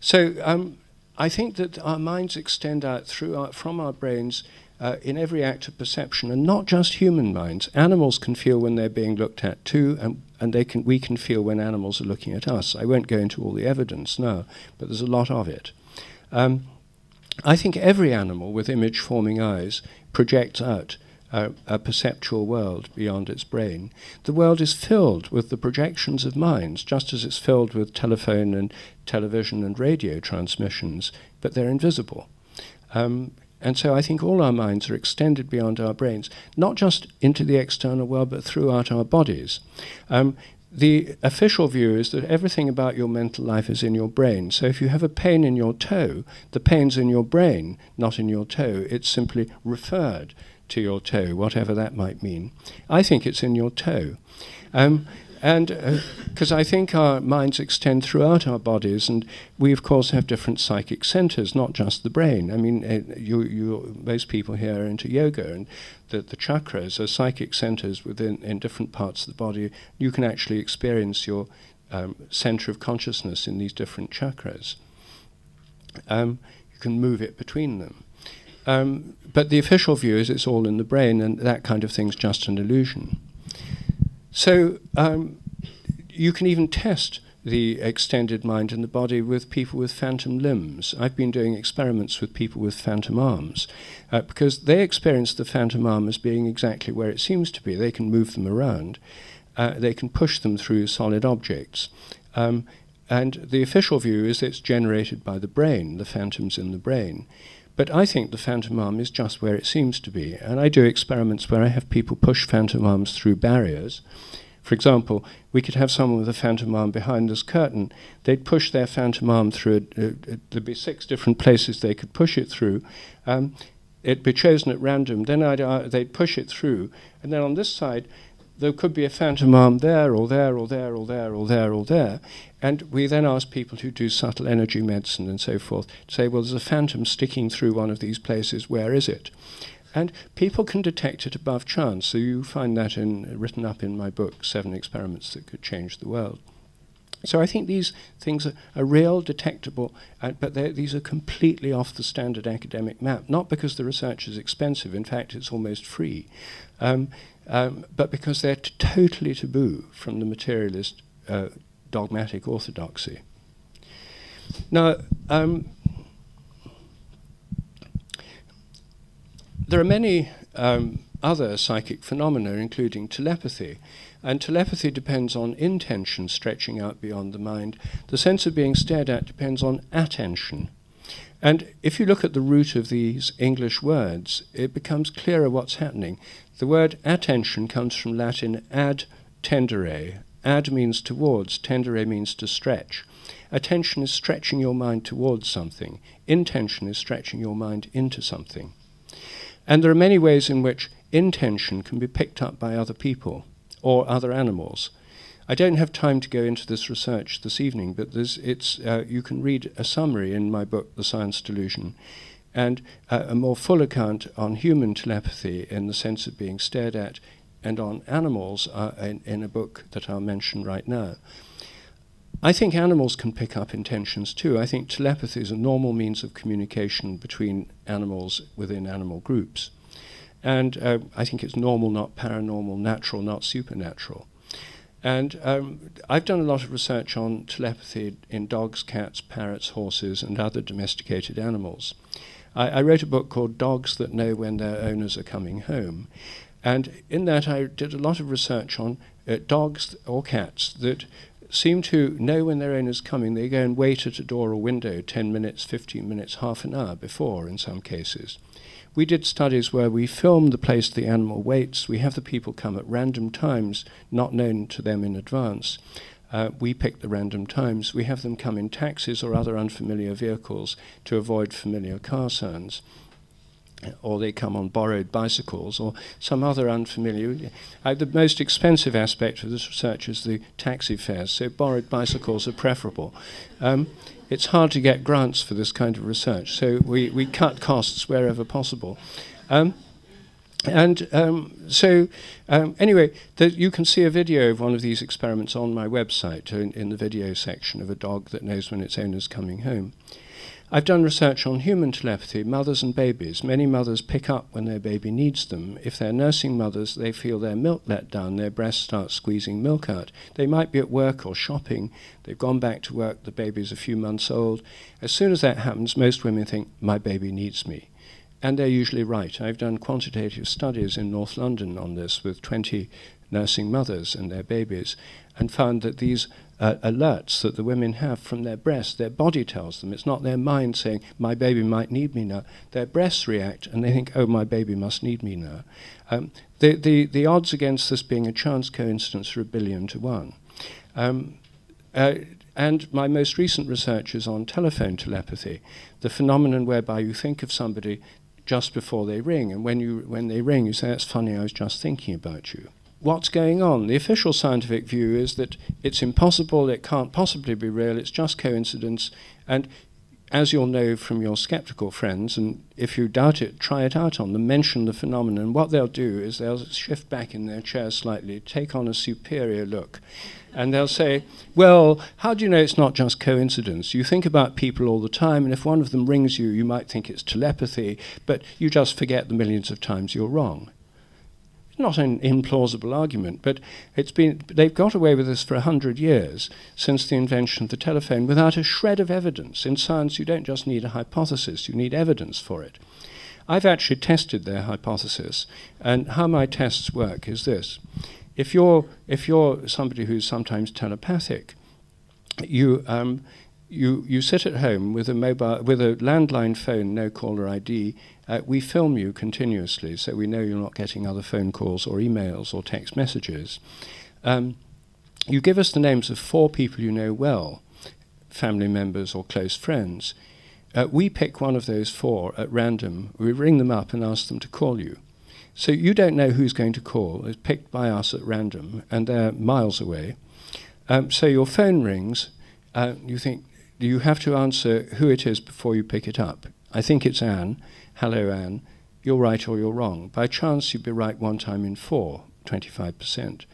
So I think that our minds extend out from our brains in every act of perception, and not just human minds. Animals can feel when they're being looked at too, and we can feel when animals are looking at us. I won't go into all the evidence now, but there's a lot of it. I think every animal with image-forming eyes projects out a perceptual world beyond its brain. The world is filled with the projections of minds, just as it's filled with telephone and television and radio transmissions, but they're invisible. And so I think all our minds are extended beyond our brains, not just into the external world, but throughout our bodies. The official view is that everything about your mental life is in your brain. So if you have a pain in your toe, the pain's in your brain, not in your toe. It's simply referred to your toe, whatever that might mean. I think it's in your toe. And because I think our minds extend throughout our bodies, and we, of course, have different psychic centers, not just the brain. I mean, most people here are into yoga, and the chakras are psychic centers in different parts of the body. You can actually experience your center of consciousness in these different chakras. You can move it between them. But the official view is it's all in the brain, and that kind of thing's just an illusion. So you can even test the extended mind in the body with people with phantom limbs. I've been doing experiments with people with phantom arms because they experience the phantom arm as being exactly where it seems to be. They can move them around. They can push them through solid objects. And the official view is it's generated by the brain, the phantoms in the brain. But I think the phantom arm is just where it seems to be. And I do experiments where I have people push phantom arms through barriers. For example, we could have someone with a phantom arm behind this curtain. They'd push their phantom arm through, there'd be 6 different places they could push it through. It'd be chosen at random. Then they'd push it through. And then on this side, there could be a phantom arm there, or there, or there, or there, or there, or there. And we then ask people who do subtle energy medicine and so forth to say, well, there's a phantom sticking through one of these places, where is it? And people can detect it above chance. So you find that written up in my book, 7 Experiments That Could Change the World. So I think these things are real, detectable, but these are completely off the standard academic map, not because the research is expensive, in fact it's almost free, but because they're totally taboo from the materialist dogmatic orthodoxy. Now, there are many other psychic phenomena, including telepathy. And telepathy depends on intention stretching out beyond the mind. The sense of being stared at depends on attention. And if you look at the root of these English words, it becomes clearer what's happening. The word attention comes from Latin ad tendere. Ad means towards, tendere means to stretch. Attention is stretching your mind towards something. Intention is stretching your mind into something. And there are many ways in which intention can be picked up by other people or other animals. I don't have time to go into this research this evening, but you can read a summary in my book, The Science Delusion, and a more full account on human telepathy in the sense of being stared at, and on animals in a book that I'll mention right now. I think animals can pick up intentions too. I think telepathy is a normal means of communication between animals within animal groups. And I think it's normal, not paranormal, natural, not supernatural. And I've done a lot of research on telepathy in dogs, cats, parrots, horses, and other domesticated animals. I wrote a book called Dogs That Know When Their Owners Are Coming Home. And in that I did a lot of research on dogs or cats that seem to know when their owner's coming. They go and wait at a door or window 10 minutes, 15 minutes, half an hour before in some cases. We did studies where we film the place the animal waits. We have the people come at random times, not known to them in advance. We pick the random times. We have them come in taxis or other unfamiliar vehicles to avoid familiar car sounds. Or they come on borrowed bicycles or some other unfamiliar. The most expensive aspect of this research is the taxi fares, so borrowed bicycles are preferable. It's hard to get grants for this kind of research, so we cut costs wherever possible. Anyway, you can see a video of one of these experiments on my website in the video section of a dog that knows when its owner's coming home. I've done research on human telepathy, mothers and babies. Many mothers pick up when their baby needs them. If they're nursing mothers, they feel their milk let down, their breasts start squeezing milk out. They might be at work or shopping. They've gone back to work, the baby's a few months old. As soon as that happens, most women think, my baby needs me. And they're usually right. I've done quantitative studies in North London on this with 20 nursing mothers and their babies, and found that these alerts that the women have from their breasts, their body tells them. It's not their mind saying, my baby might need me now. Their breasts react and they think, oh, my baby must need me now. The odds against this being a chance coincidence are 1 billion to 1. And my most recent research is on telephone telepathy, the phenomenon whereby you think of somebody just before they ring, and when they ring, you say, that's funny, I was just thinking about you. What's going on? The official scientific view is that it's impossible, it can't possibly be real, it's just coincidence, and as you'll know from your skeptical friends, and if you doubt it, try it out on them, mention the phenomenon. What they'll do is they'll shift back in their chair slightly, take on a superior look, and they'll say, well, how do you know it's not just coincidence? You think about people all the time, and if one of them rings you, you might think it's telepathy, but you just forget the millions of times you're wrong. Not an implausible argument, but they've got away with this for 100 years since the invention of the telephone without a shred of evidence. In science, you don't just need a hypothesis, you need evidence for it. I've actually tested their hypothesis, and how my tests work is this. If you're somebody who's sometimes telepathic, you sit at home with a landline phone, no caller ID. We film you continuously, so we know you're not getting other phone calls or emails or text messages. You give us the names of 4 people you know well, family members or close friends. We pick one of those 4 at random. We ring them up and ask them to call you. So you don't know who's going to call. It's picked by us at random, and they're miles away. So your phone rings. You think you have to answer who it is before you pick it up. I think it's Anne. Hello, Anne. you're right or you're wrong. By chance, you'd be right 1 time in 4, 25%.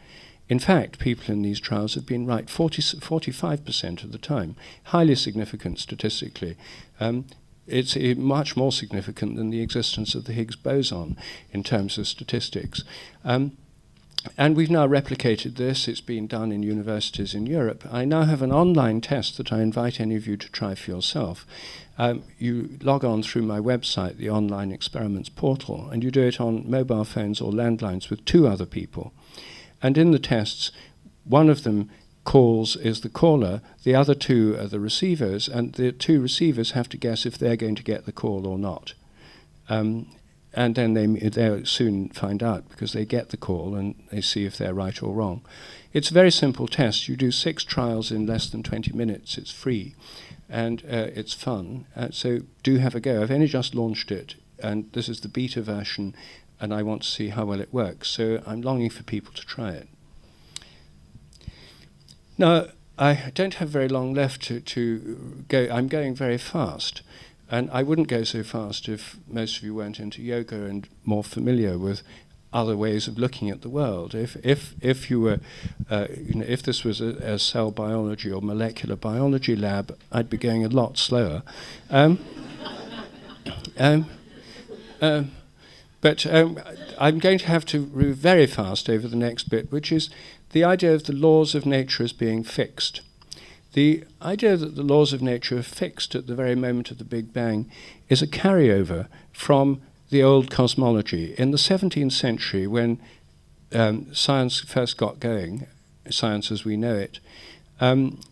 In fact, people in these trials have been right 45% of the time, highly significant statistically. It's much more significant than the existence of the Higgs boson in terms of statistics. And we've now replicated this. It's been done in universities in Europe. I now have an online test that I invite any of you to try for yourself. You log on through my website, the Online Experiments portal, and you do it on mobile phones or landlines with 2 other people. And in the tests, one of them is the caller, the other 2 are the receivers, and the 2 receivers have to guess if they're going to get the call or not. And then they'll soon find out, because they get the call and they see if they're right or wrong. It's a very simple test. You do 6 trials in less than 20 minutes. It's free, and it's fun. So do have a go. I've only just launched it, and this is the beta version, and I want to see how well it works. So I'm longing for people to try it. Now, I don't have very long left to go. I'm going very fast. And I wouldn't go so fast if most of you weren't into yoga and more familiar with other ways of looking at the world. If you were, if this was a cell biology or molecular biology lab, I'd be going a lot slower. But I'm going to have to move very fast over the next bit, which is the idea of the laws of nature as being fixed. The idea that the laws of nature are fixed at the very moment of the Big Bang is a carryover from the old cosmology. In the 17th century, when science first got going, science as we know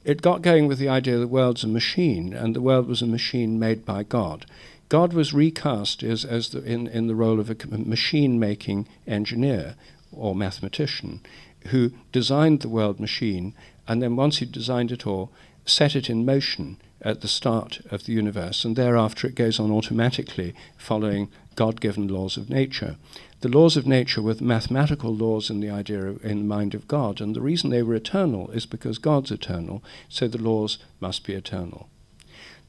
it got going with the idea the world's a machine, and the world was a machine made by God. God was recast in the role of a machine-making engineer or mathematician who designed the world machine, and then once he'd designed it all, set it in motion at the start of the universe, and thereafter it goes on automatically following God-given laws of nature. The laws of nature were mathematical laws in in the mind of God, and the reason they were eternal is because God's eternal, so the laws must be eternal.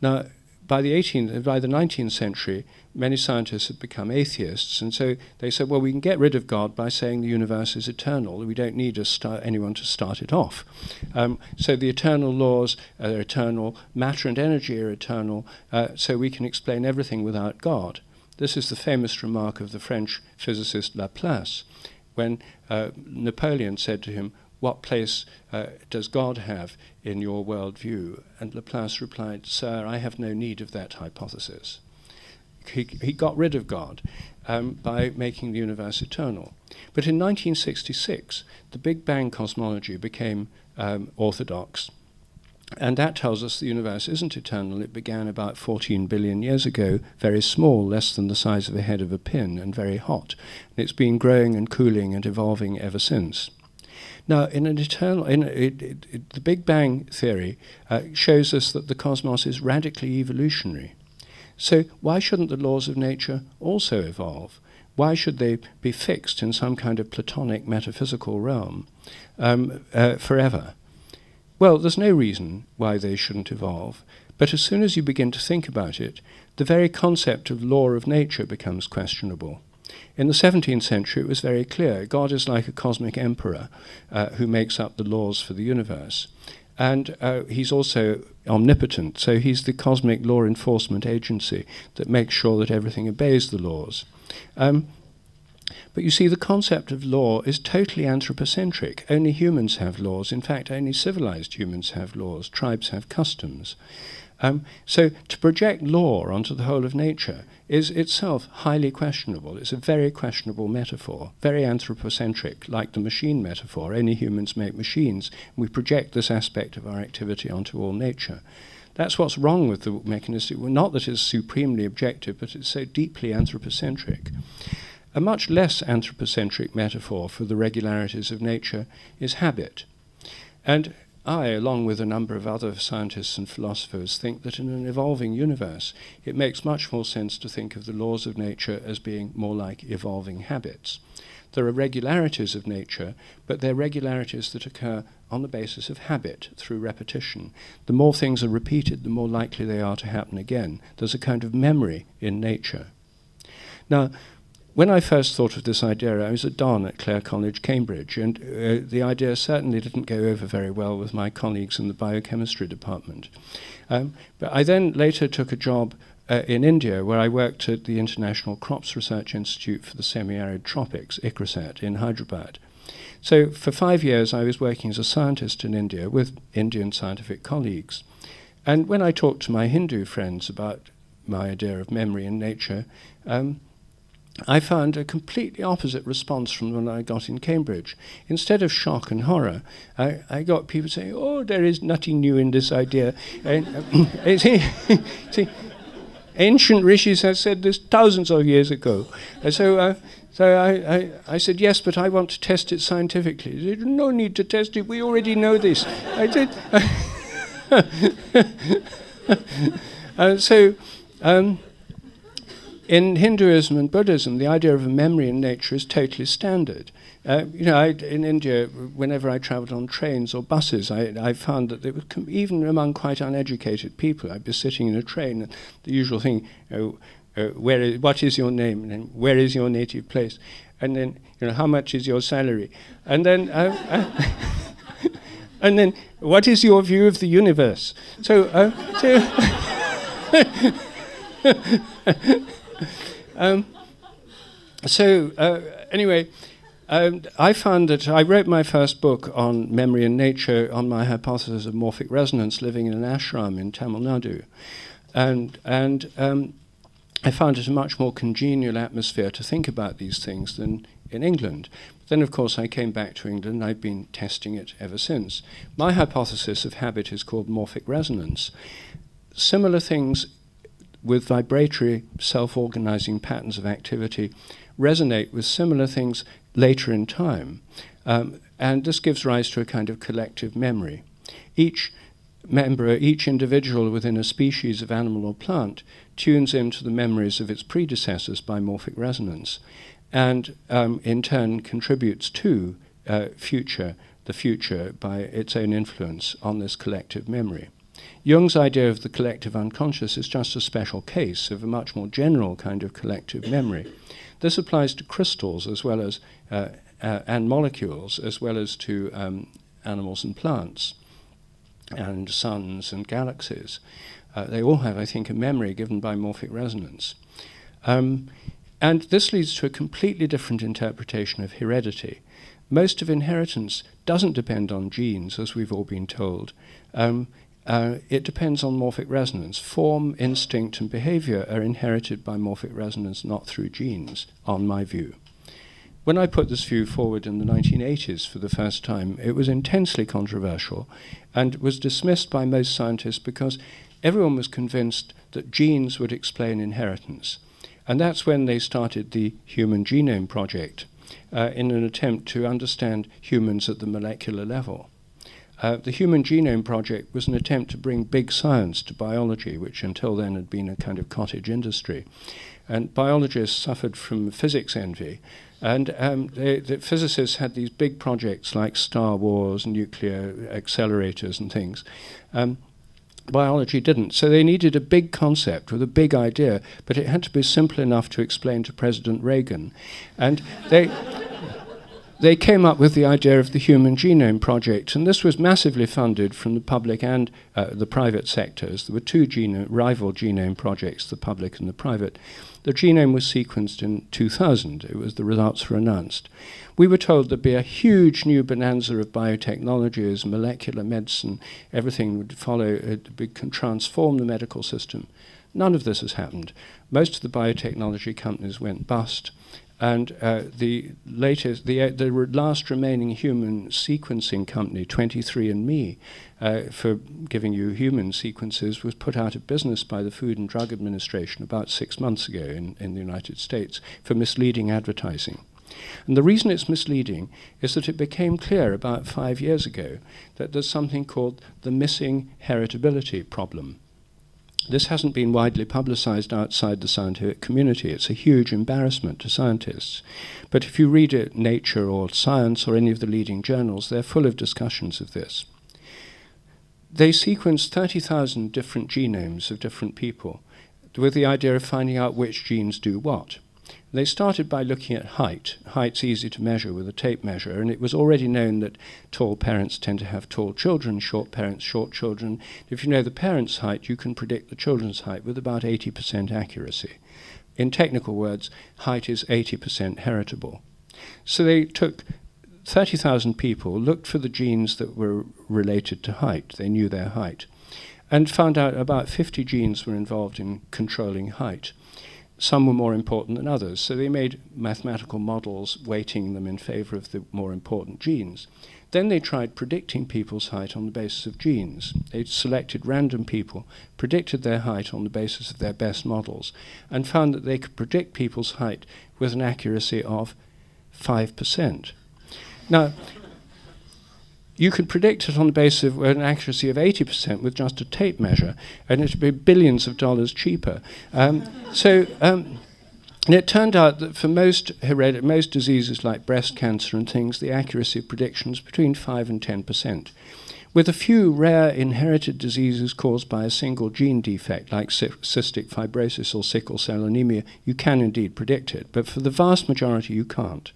Now, by the 19th century, many scientists had become atheists, and so they said, well, we can get rid of God by saying the universe is eternal. We don't need anyone to start it off. So the eternal laws are eternal, matter and energy are eternal, so we can explain everything without God. This is the famous remark of the French physicist Laplace, when Napoleon said to him, what place does God have in your worldview? And Laplace replied, sir, I have no need of that hypothesis. He got rid of God by making the universe eternal. But in 1966, the Big Bang Cosmology became orthodox. And that tells us the universe isn't eternal. It began about 14 billion years ago, very small, less than the size of the head of a pin, and very hot. And it's been growing and cooling and evolving ever since. Now, the Big Bang theory shows us that the cosmos is radically evolutionary. So why shouldn't the laws of nature also evolve? Why should they be fixed in some kind of Platonic metaphysical realm forever? Well, there's no reason why they shouldn't evolve, but as soon as you begin to think about it, the very concept of law of nature becomes questionable. In the 17th century, it was very clear. God is like a cosmic emperor who makes up the laws for the universe. And he's also omnipotent, so he's the cosmic law enforcement agency that makes sure that everything obeys the laws. But you see, the concept of law is totally anthropocentric. Only humans have laws. In fact, only civilized humans have laws. Tribes have customs. So to project law onto the whole of nature is itself highly questionable. It's a very questionable metaphor, very anthropocentric, like the machine metaphor. Only humans make machines. We project this aspect of our activity onto all nature. That's what's wrong with the mechanistic. Well, not that it's supremely objective, but it's so deeply anthropocentric. A much less anthropocentric metaphor for the regularities of nature is habit. And I, along with a number of other scientists and philosophers, think that in an evolving universe, it makes much more sense to think of the laws of nature as being more like evolving habits. There are regularities of nature, but they're regularities that occur on the basis of habit, through repetition. The more things are repeated, the more likely they are to happen again. There's a kind of memory in nature. Now, when I first thought of this idea, I was a Don at Clare College, Cambridge, and the idea certainly didn't go over very well with my colleagues in the biochemistry department. But I then later took a job in India, where I worked at the International Crops Research Institute for the Semi-Arid Tropics, ICRISAT, in Hyderabad. So for 5 years, I was working as a scientist in India with Indian scientific colleagues. And when I talked to my Hindu friends about my idea of memory in nature, I found a completely opposite response from the one I got in Cambridge. Instead of shock and horror, I got people saying, "Oh, there is nothing new in this idea." See, ancient rishis have said this thousands of years ago. And so I said, "Yes, but I want to test it scientifically." They said, "No need to test it, we already know this." I said, in Hinduism and Buddhism, the idea of a memory in nature is totally standard. In India, whenever I travelled on trains or buses, I found that it was even among quite uneducated people, I'd be sitting in a train, and the usual thing, what is your name? And then, where is your native place? And then, how much is your salary? And then, and then, what is your view of the universe? Anyway, I found that I wrote my first book on memory and nature on my hypothesis of morphic resonance, living in an ashram in Tamil Nadu. And I found it a much more congenial atmosphere to think about these things than in England. But then, of course, I came back to England, and I've been testing it ever since. My hypothesis of habit is called morphic resonance. Similar things with vibratory self-organizing patterns of activity resonate with similar things later in time. And this gives rise to a kind of collective memory. Each individual within a species of animal or plant tunes into the memories of its predecessors by morphic resonance, and in turn contributes to the future by its own influence on this collective memory. Jung's idea of the collective unconscious is just a special case of a much more general kind of collective memory. This applies to crystals as well as and molecules, as well as to animals and plants, and suns and galaxies. They all have, I think, a memory given by morphic resonance. And this leads to a completely different interpretation of heredity. Most of inheritance doesn't depend on genes, as we've all been told. It depends on morphic resonance. Form, instinct, and behavior are inherited by morphic resonance, not through genes, on my view. When I put this view forward in the 1980s for the first time, it was intensely controversial and was dismissed by most scientists because everyone was convinced that genes would explain inheritance. And that's when they started the Human Genome Project in an attempt to understand humans at the molecular level. The Human Genome Project was an attempt to bring big science to biology, which until then had been a kind of cottage industry. And biologists suffered from physics envy. And the physicists had these big projects like Star Wars, nuclear accelerators and things. Biology didn't. So they needed a big concept with a big idea, but it had to be simple enough to explain to President Reagan. And they came up with the idea of the Human Genome Project, and this was massively funded from the public and the private sectors. There were two rival genome projects, the public and the private. The genome was sequenced in 2000. The results were announced. We were told there'd be a huge new bonanza of biotechnologies, molecular medicine, everything would follow, it can transform the medical system. None of this has happened. Most of the biotechnology companies went bust. And the last remaining human sequencing company, 23andMe, for giving you human sequences, was put out of business by the Food and Drug Administration about 6 months ago in the United States for misleading advertising. And the reason it's misleading is that it became clear about 5 years ago that there's something called the missing heritability problem. This hasn't been widely publicized outside the scientific community. It's a huge embarrassment to scientists. But if you read it, Nature or Science or any of the leading journals, they're full of discussions of this. They sequenced 30,000 different genomes of different people with the idea of finding out which genes do what. They started by looking at height. Height's easy to measure with a tape measure, and it was already known that tall parents tend to have tall children, short parents, short children. If you know the parents' height, you can predict the children's height with about 80% accuracy. In technical words, height is 80% heritable. So they took 30,000 people, looked for the genes that were related to height. They knew their height, and found out about 50 genes were involved in controlling height. Some were more important than others, so they made mathematical models weighting them in favor of the more important genes. Then they tried predicting people's height on the basis of genes. They selected random people, predicted their height on the basis of their best models, and found that they could predict people's height with an accuracy of 5%. Now, you could predict it on the basis of an accuracy of 80% with just a tape measure, and it would be billions of dollars cheaper. And it turned out that for most diseases like breast cancer and things, the accuracy of prediction is between 5 and 10%. With a few rare inherited diseases caused by a single gene defect, like cystic fibrosis or sickle cell anemia, you can indeed predict it, but for the vast majority you can't.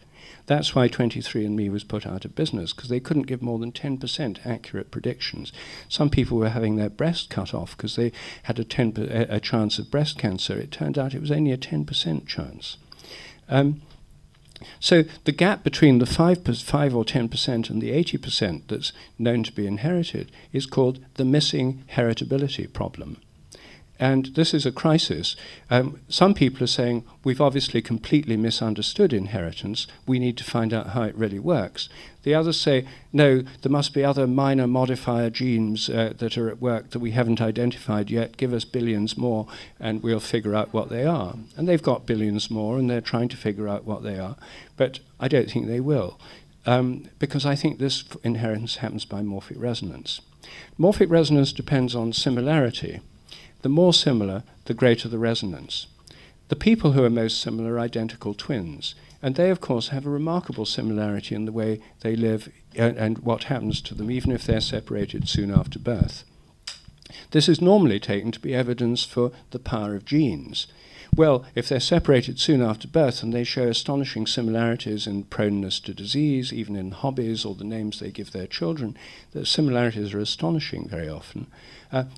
That's why 23andMe was put out of business, because they couldn't give more than 10% accurate predictions. Some people were having their breast cut off because they had a chance of breast cancer. It turned out it was only a 10% chance. So the gap between the 5 or 10% and the 80% that's known to be inherited is called the missing heritability problem. And this is a crisis. Some people are saying, we've obviously completely misunderstood inheritance. We need to find out how it really works. The others say, no, there must be other minor modifier genes that are at work that we haven't identified yet. Give us billions more, and we'll figure out what they are. And they've got billions more, and they're trying to figure out what they are. But I don't think they will, because I think this inheritance happens by morphic resonance. Morphic resonance depends on similarity. The more similar, the greater the resonance. The people who are most similar are identical twins, and they, of course, have a remarkable similarity in the way they live and what happens to them, even if they're separated soon after birth. This is normally taken to be evidence for the power of genes. Well, if they're separated soon after birth and they show astonishing similarities in proneness to disease, even in hobbies or the names they give their children, the similarities are astonishing very often,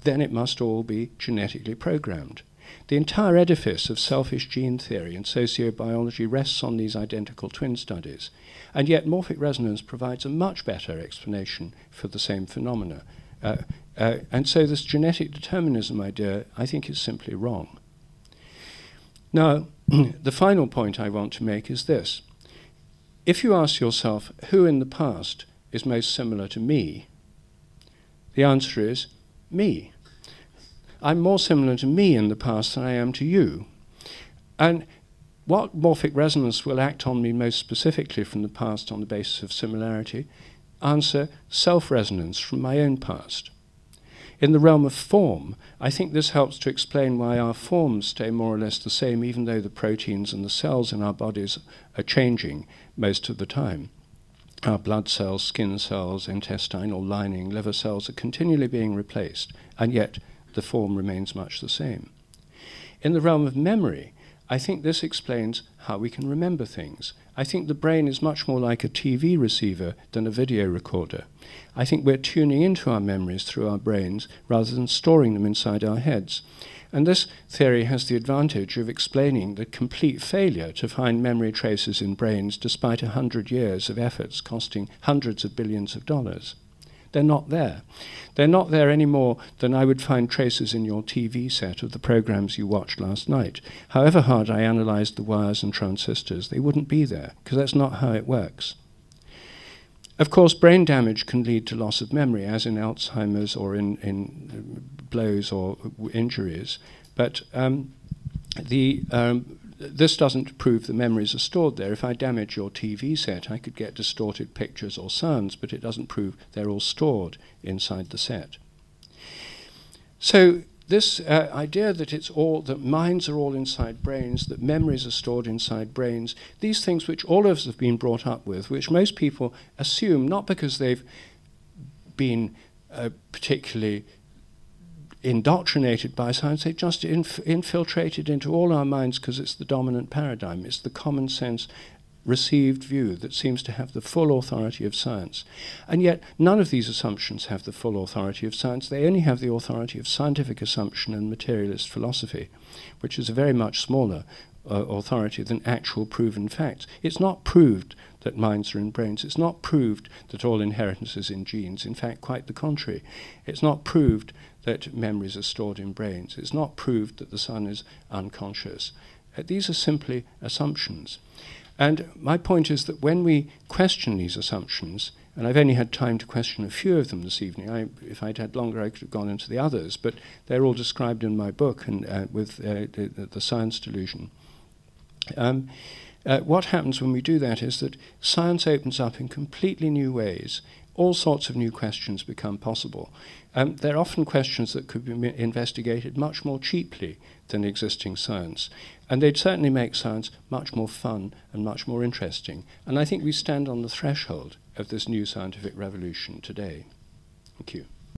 then it must all be genetically programmed. The entire edifice of selfish gene theory and sociobiology rests on these identical twin studies, and yet morphic resonance provides a much better explanation for the same phenomena. And so this genetic determinism idea, I think, is simply wrong. Now, the final point I want to make is this. If you ask yourself, who in the past is most similar to me, the answer is me. I'm more similar to me in the past than I am to you. And what morphic resonance will act on me most specifically from the past on the basis of similarity? Answer, self-resonance from my own past. In the realm of form, I think this helps to explain why our forms stay more or less the same, even though the proteins and the cells in our bodies are changing most of the time. Our blood cells, skin cells, intestinal lining, liver cells are continually being replaced, and yet the form remains much the same. In the realm of memory, I think this explains how we can remember things. I think the brain is much more like a TV receiver than a video recorder. I think we're tuning into our memories through our brains rather than storing them inside our heads. And this theory has the advantage of explaining the complete failure to find memory traces in brains despite 100 years of efforts costing hundreds of billions of dollars. They're not there. They're not there any more than I would find traces in your TV set of the programs you watched last night. However hard I analyzed the wires and transistors, they wouldn't be there, because that's not how it works. Of course, brain damage can lead to loss of memory, as in Alzheimer's or in blows or injuries, but this doesn't prove the memories are stored there. If I damage your TV set, I could get distorted pictures or sounds, but it doesn't prove they're all stored inside the set. So this idea that that minds are all inside brains, that memories are stored inside brains, these things which all of us have been brought up with, which most people assume not because they've been particularly indoctrinated by science. They've just infiltrated into all our minds because it's the dominant paradigm. It's the common sense received view that seems to have the full authority of science. And yet none of these assumptions have the full authority of science. They only have the authority of scientific assumption and materialist philosophy, which is a very much smaller authority than actual proven facts. It's not proved that minds are in brains. It's not proved that all inheritance is in genes. In fact, quite the contrary. It's not proved that memories are stored in brains. It's not proved that the sun is unconscious. These are simply assumptions. And my point is that when we question these assumptions, and I've only had time to question a few of them this evening. If I'd had longer, I could have gone into the others, but they're all described in my book and with the Science Delusion. What happens when we do that is that science opens up in completely new ways. All sorts of new questions become possible. They're often questions that could be investigated much more cheaply than existing science. And they'd certainly make science much more fun and much more interesting. And I think we stand on the threshold of this new scientific revolution today. Thank you.